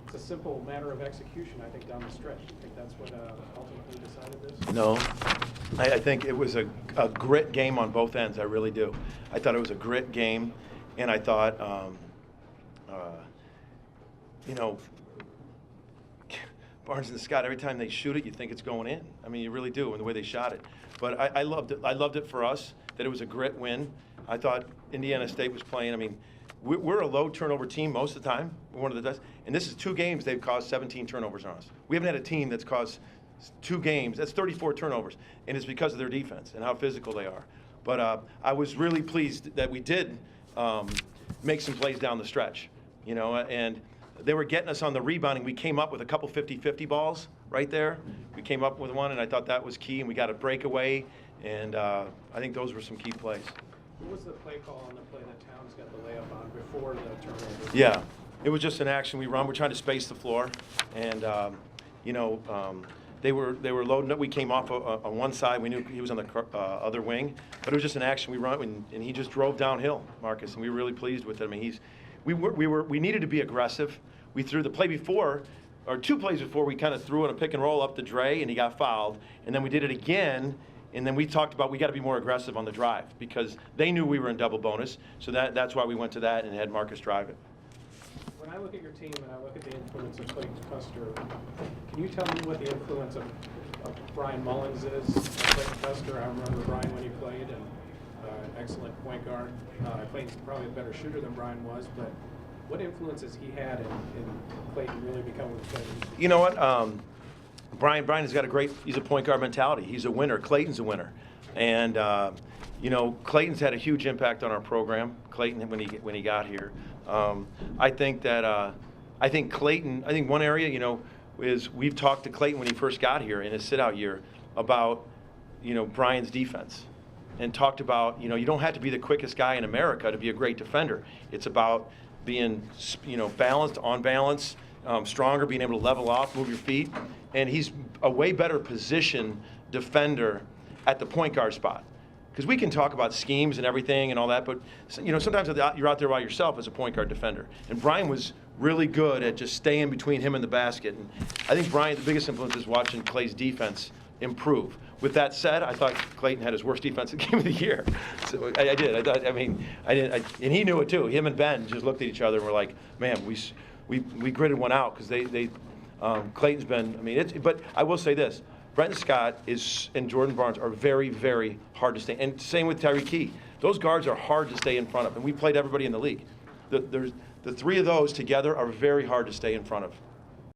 it's a simple matter of execution, I think, down the stretch. Do you think that's what ultimately decided this? No. I think it was a grit game on both ends. I really do. I thought it was a grit game, and I thought, Barnes and Scott, every time they shoot it, you think it's going in. I mean, you really do, in the way they shot it. But I loved it. I loved it for us that it was a grit win. I thought Indiana State was playing. I mean, we're a low turnover team most of the time. We're one of the best. And this is 2 games they've caused 17 turnovers on us. We haven't had a team that's caused 2 games. That's 34 turnovers. And it's because of their defense and how physical they are. But I was really pleased that we did make some plays down the stretch, and they were getting us on the rebounding. We came up with a couple 50-50 balls right there. We came up with one, and I thought that was key, and we got a breakaway, and I think those were some key plays. What was the play call on the play that Towns got the layup on before the turnover? Yeah, it was just an action we run. We're trying to space the floor, and they were loading up. We came off on one side. We knew he was on the other wing, but it was just an action we run, and he just drove downhill, Marcus, and we were really pleased with him. I mean, we needed to be aggressive. We threw the play before, or 2 plays before, we kind of threw in a pick and roll up to Dre, and he got fouled, and then we did it again. And then we talked about we got to be more aggressive on the drive because they knew we were in double bonus. So that's why we went to that and had Marcus drive it. When I look at your team and I look at the influence of Clayton Custer, can you tell me what the influence of Brian Mullins is on Clayton Custer? I remember Brian when he played, and excellent point guard. Clayton's probably a better shooter than Brian was, but what influence has he had in Clayton really becoming the player? You know what? Brian has got he's a point guard mentality. He's a winner. Clayton's a winner. And, Clayton's had a huge impact on our program, Clayton, when he got here. I think one area, is we've talked to Clayton when he first got here in his sit-out year about, Brian's defense. And talked about, you don't have to be the quickest guy in America to be a great defender. It's about being, balanced, on balance, stronger, being able to level off, move your feet. And he's a way better positioned defender at the point guard spot. Because we can talk about schemes and everything and all that, but sometimes you're out there by yourself as a point guard defender. And Brian was really good at just staying between him and the basket. And I think the biggest influence is watching Clay's defense improve. With that said, I thought Clayton had his worst defensive game of the year. So I did. And he knew it too. Him and Ben just looked at each other and were like, man, we gritted one out because Clayton's been, but I will say this, Brenton Scott and Jordan Barnes are very, very hard to stay. And same with Tyree Key. Those guards are hard to stay in front of, and we played everybody in the league. The 3 of those together are very hard to stay in front of.